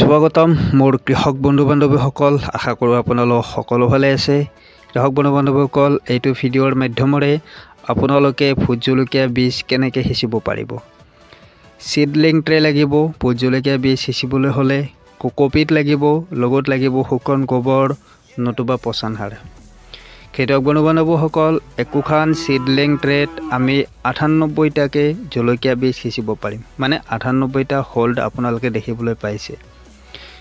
স্বাগতম মোৰ কৃষক বন্ধু বান্ধৱীসকল আশা কৰোঁ আপোনালোক সকলো ভালে আছে। কৃষক বন্ধু বান্ধৱীসকল এইটো ভিডিঅ'ৰ মাধ্যমেৰে আপোনালোকে ভোট জলকীয়া বীজ কেনেকৈ সিঁচিব পাৰিব। সিডলিং ট্ৰে লাগিব। ভোট জলকীয়া বীজ সিঁচিবলৈ হ'লে কোকোপিট লাগিব, লগত লাগিব শুকান গোবৰ নতুবা পচন সাৰ। খেতিয়ক বন্ধু বান্ধৱীসকল একোখন সিডলিং ট্ৰেত আমি 98টাকৈ জলকীয়া বীজ সিঁচিব পাৰিম, মানে 98টা হোল্ড আপোনালোকে দেখিবলৈ পাইছে।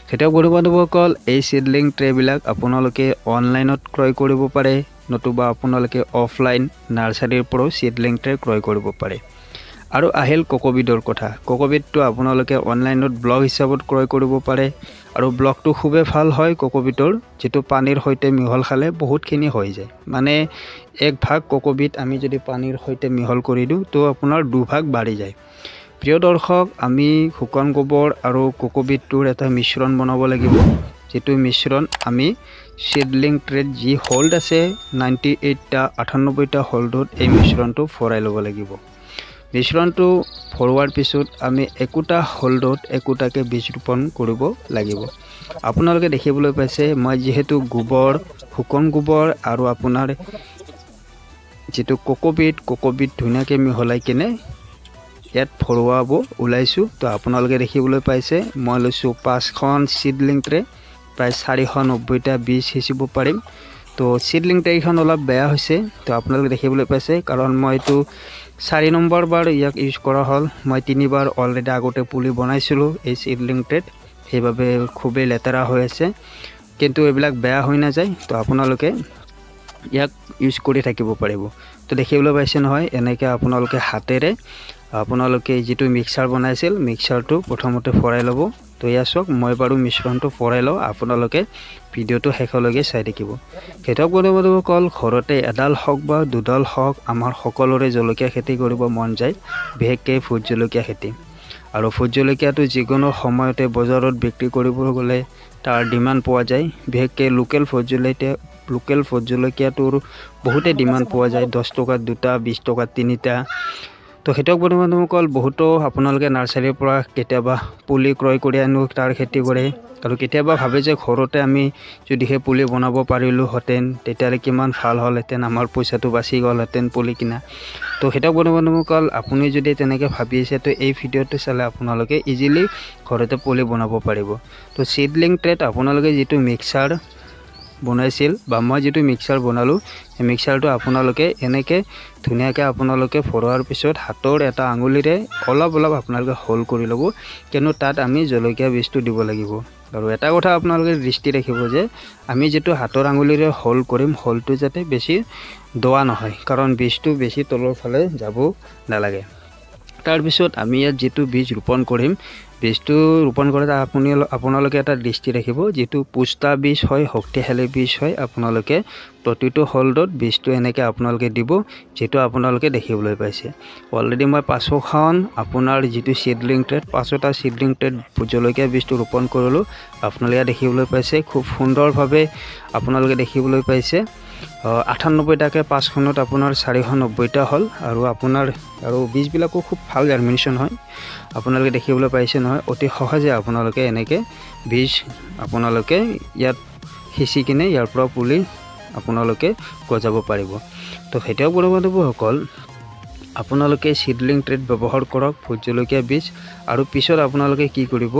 খেতিয়ক বন্ধু বান্ধৱীসকল এই সিডলিং ট্ৰেবিলাক আপোনালোকে অনলাইনত ক্ৰয় কৰিব পাৰে, নতুবা আপোনালোকে অফলাইন নাৰ্চাৰীৰ পৰাও সিডলিং ট্ৰে ক্ৰয় কৰিব পাৰে। আৰু আহিল কোকোপিটৰ কথা। কোকোপিটটো আপোনালোকে অনলাইনত ব্লক হিচাপত ক্ৰয় কৰিব পাৰে, আৰু ব্লকটো খুবেই ভাল হয়। কোকোপিটৰ যিটো পানীৰ সৈতে মিহল খালে বহুতখিনি হৈ যায়, মানে এক ভাগ কোকোপিট আমি যদি পানীৰ সৈতে মিহল কৰি দিওঁ তো আপোনাৰ দুভাগ বাঢ়ি যায়। প্ৰিয় দৰ্শক, আমি শুকান গোবৰ আৰু কোকোপিটটোৰ এটা মিশ্ৰণ বনাব লাগিব, যিটো মিশ্ৰণ আমি সিডলিং ট্ৰেত যি হোল্ড আছে 98টা হোল্ডত এই মিশ্ৰণটো ভৰাই ল'ব লাগিব। মিশ্ৰণটো ভৰোৱাৰ পিছত আমি একোটা হোল্ডত একোটাকৈ বীজ ৰোপণ কৰিব লাগিব। আপোনালোকে দেখিবলৈ পাইছে মই যিহেতু গোবৰ, শুকান গোবৰ আৰু আপোনাৰ যিটো কোকোপিট ধুনীয়াকৈ মিহলাই কিনে ইয়াত ভৰোৱাব ওলাইছোঁ। তো আপোনালোকে দেখিবলৈ পাইছে মই লৈছোঁ 5খন সিডলিং ট্ৰে, প্ৰায় 490টা বীজ সিঁচিব পাৰিম। তো সিডলিং ট্ৰেখন অলপ বেয়া হৈছে, তো আপোনালোকে দেখিবলৈ পাইছে, কাৰণ মই এইটো 4 নম্বৰ বাৰ ইয়াক ইউজ কৰা হ'ল। মই 3বাৰ অলৰেডি আগতে পুলি বনাইছিলোঁ এই সিডলিং ট্ৰেত, সেইবাবে খুবেই লেতেৰা হৈ আছে, কিন্তু এইবিলাক বেয়া হৈ নাযায়। তো আপোনালোকে ইয়াক ইউজ কৰি থাকিব পাৰিব। তো দেখিবলৈ পাইছে নহয়, এনেকৈ আপোনালোকে হাতেৰে আপোনালোকে যিটো মিক্সাৰ বনাইছিল মিক্সাৰটো প্ৰথমতে ভৰাই ল'ব। তো এয়া চাওক, মই বাৰু মিশ্ৰণটো ভৰাই লওঁ, আপোনালোকে ভিডিঅ'টো শেষলৈকে চাই থাকিব। খেতিয়ক বন্ধু বান্ধৱীসকল, ঘৰতে এডাল হওক বা দুডাল হওক আমাৰ সকলোৰে জলকীয়া খেতি কৰিব মন যায়, বিশেষকৈ ভোট জলকীয়া খেতি। আৰু ভোট জলকীয়াটো যিকোনো সময়তে বজাৰত বিক্ৰী কৰিব গ'লে তাৰ ডিমাণ্ড পোৱা যায়। বিশেষকৈ লোকেল ভোট জলকীয়াটোৰ বহুতে ডিমাণ্ড পোৱা যায়, 10 টকাত 2টা, 20 টকাত 3টা। তো খেতিয়ক বন্ধু বান্ধৱীসকল, বহুতো আপোনালোকে নাৰ্চাৰীৰ পৰা কেতিয়াবা পুলি ক্ৰয় কৰি আনি তাৰ খেতি কৰে, আৰু কেতিয়াবা ভাবে যে ঘৰতে আমি যদিহে পুলি বনাব পাৰিলোহেঁতেন তেতিয়াহ'লে কিমান ভাল হ'লহেঁতেন, আমাৰ পইচাটো বাচি গ'লহেঁতেন পুলি কিনা। তো খেতিয়ক বন্ধু বান্ধৱীসকল, আপুনি যদি তেনেকৈ ভাবি আছে তো এই ভিডিঅ'টো চালে আপোনালোকে ইজিলি ঘৰতে পুলি বনাব পাৰিব। তো সিডলিং ট্ৰেত আপোনালোকে যিটো মিক্সাৰ বনাইছিল বা মই যিটো মিক্সাৰ বনালোঁ, সেই মিক্সাৰটো আপোনালোকে এনেকৈ ধুনীয়াকৈ আপোনালোকে ভৰোৱাৰ পিছত হাতৰ এটা আঙুলিৰে অলপ আপোনালোকে হোল কৰি ল'ব, কিয়নো তাত আমি জলকীয়া বীজটো দিব লাগিব। আৰু এটা কথা আপোনালোকে দৃষ্টি ৰাখিব যে আমি যিটো হাতৰ আঙুলিৰে হোল কৰিম, হোলটো যাতে বেছি দোৱা নহয়, কাৰণ বীজটো বেছি তলৰ ফালে যাব নালাগে। তাৰপিছত আমি ইয়াত যিটো বীজ ৰোপণ কৰিম, বীজটো ৰোপণ কৰোঁতে আপোনালোকে এটা দৃষ্টি ৰাখিব, যিটো পুষ্টা বীজ হয়, শক্তিশালী বীজ হয়, আপোনালোকে প্ৰতিটো হোল্ডত বীজটো এনেকৈ আপোনালোকে দিব, যিটো আপোনালোকে দেখিবলৈ পাইছে। অলৰেডি মই 5খন আপোনাৰ যিটো সিডলিং ট্ৰেত 5টা সিডলিং ট্ৰেত জলকীয়া বীজটো ৰোপণ কৰিলোঁ। আপোনালোকে দেখিবলৈ পাইছে খুব সুন্দৰভাৱে আপোনালোকে দেখিবলৈ পাইছে 98টাকৈ 5খনত আপোনাৰ 490টা হ'ল, আৰু বীজবিলাকো খুব ভাল জাৰ্মিনেশ্যন হয়। আপোনালোকে দেখিবলৈ পাইছে নহয়, অতি সহজে আপোনালোকে এনেকৈ বীজ আপোনালোকে ইয়াত সিঁচি কিনে ইয়াৰ পৰা পুলি আপোনালোকে গজাব পাৰিব। তো খেতিয়ক বন্ধু বান্ধৱীসকল, আপোনালোকে সিডলিং ট্ৰেত ব্যৱহাৰ কৰক ভোট জলকীয়া বীজ, আৰু পিছত আপোনালোকে কি কৰিব,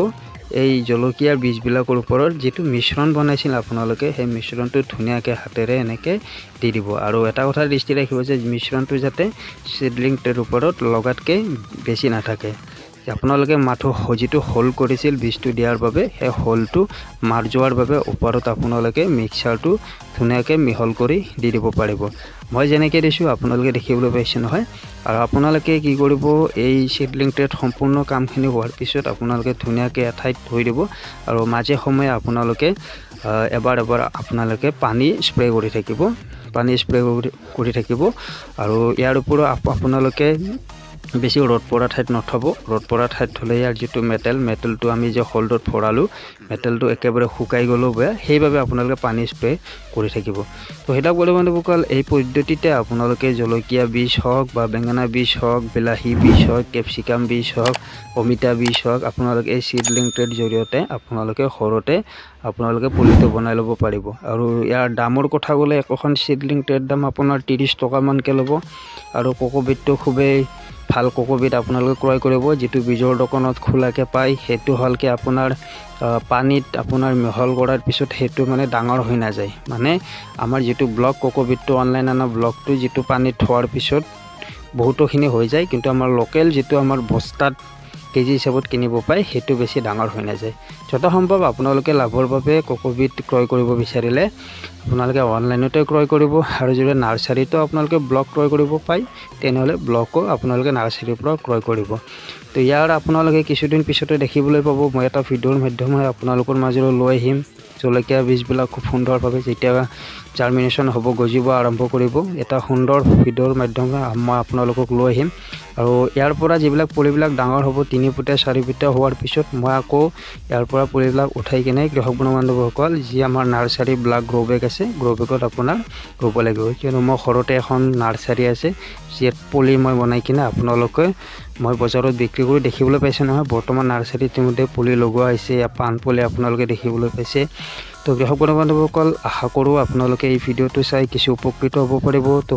এই জলকীয়াৰ বীজবিলাকৰ ওপৰত যিটো মিশ্ৰণ বনাইছিল আপোনালোকে, সেই মিশ্ৰণটো ধুনীয়াকৈ হাতেৰে এনেকৈ দি দিব। আৰু এটা কথা দৃষ্টি ৰাখিব যে মিশ্ৰণটো যাতে সিডলিং ট্ৰেৰ ওপৰত লগাতকৈ বেছি নাথাকে। আপোনালোকে যিটো হোল কৰিছিল বীজটো দিয়াৰ বাবে, সেই হোলটো মাৰ যোৱাৰ বাবে ওপৰত আপোনালোকে মিক্সাৰটো ধুনীয়াকৈ মিহল কৰি দি দিব পাৰিব। মই যেনেকৈ দিছোঁ আপোনালোকে দেখিবলৈ পাইছে নহয়। আৰু আপোনালোকে কি কৰিব, এই সিডলিং ট্ৰেত সম্পূৰ্ণ কামখিনি হোৱাৰ পিছত আপোনালোকে ধুনীয়াকৈ এঠাইত থৈ দিব, আৰু মাজে সময়ে আপোনালোকে এবাৰ আপোনালোকে পানী স্প্ৰে কৰি থাকিব। আৰু ইয়াৰ ওপৰত আপোনালোকে বেছি ৰ'দ পৰা ঠাইত নথব ৰ'দ পৰা ঠাইত থ'লে ইয়াৰ যিটো মেটেলটো আমি যে হোল্ডত ভৰালোঁ মেটেলটো একেবাৰে শুকাই গ'লেও বেয়া সেইবাবে আপোনালোকে পানী স্প্ৰে কৰি থাকিব তো হেতা বন্ধুসকল এই পদ্ধতিতে আপোনালোকে জলকীয়া বীজ হওক বা বেঙেনা বীজ হওক বিলাহী বীজ হওক কেপচিকাম বীজ হওক অমিতা বীজ হওক আপোনালোকে এই সিডলিং ট্ৰেৰ জৰিয়তে আপোনালোকে ঘৰতে আপোনালোকে পুলিটো বনাই ল'ব পাৰিব আৰু ইয়াৰ দামৰ কথা ক'লে একোখন সিডলিং ট্ৰেৰ দাম আপোনাৰ 30 টকা মানকৈ ল'ব আৰু কোকোপিটটো খুবেই ভাল কোকোপিট আপোনালোকে ক্ৰয় কৰিব যেটো বীজৰ দোকানত খোলাকে পায় হেতু হলকে আপোনাৰ পানীত আপোনাৰ মিহল কৰাৰ পিছত হেতু মানে ডাঙৰ হৈ না যায় মানে আমাৰ যেটো ব্লক কোকোপিটটো অনলাইন আনা ব্লকটো যেটো পানীত থোৱাৰ পিছত বহুতখিনি হৈ যায় কিন্তু আমাৰ লোকেল যেটো আমাৰ বস্তাত কেজি হিচাপত কিনিব পায় হেতু বেছি ডাঙৰ হৈ না যায় যত সম্ভৱ আপোনালোকে লাভৰ বাবে কোকোপিট ক্ৰয় কৰিব বিচাৰিলে আপোনালোকে অনলাইনতে ক্ৰয় কৰিব আৰু যদি নাৰ্সাৰীটো আপোনালোকে ব্লক ক্ৰয় কৰিব পায় তেনেহলে ব্লকও আপোনালোকে নাৰ্সাৰীৰ পৰা ক্ৰয় কৰিব তো ইয়াৰ আপোনালোকে কিছুদিন পিছতে দেখিবলৈ পাব মই এটা ভিডিওৰ মাধ্যমে আপোনালোকৰ মাজলৈ লৈ আহিম জলকীয়া বীজবিলাক খুব সুন্দৰভাৱে যেতিয়া জাৰ্মিনেশন হ'ব গজিব আৰম্ভ কৰিব এটা সুন্দৰ ভিডিওৰ মাধ্যমে মই আপোনালোকক লৈ আহিম আৰু ইয়াৰ পৰা যিবিলাক পুলিবিলাক ডাঙৰ হ'ব 3 ফুট 4 ফুট হোৱাৰ পিছত মই আকৌ ইয়াৰ পৰা পুলিবিলাক উঠাই কিনে কৃষক বন্ধুসকল যি আমাৰ নাৰ্সাৰী ব্লক গ্ৰো বেগ আছে গ্ৰো বেগত আপোনাৰ ৰুব লাগিব কিয়নো মই ঘৰতে এখন নাৰ্সাৰী আছে যিত পুলি মই বনাই কিনে আপোনালোকে মই বজাৰত বিক্ৰী কৰি দেখিবলৈ পাইছে নহয় বৰ্তমান নাৰ্সাৰীত ইতিমধ্যে পুলি লগোৱা হৈছে পান পুলি আপোনালোকে দেখিবলৈ পাইছে তো কৃষক বন্ধুসকল আশা কৰোঁ আপোনালোকে এই ভিডিওটো চাই কিছু উপকৃত হ'ব পাৰিব তো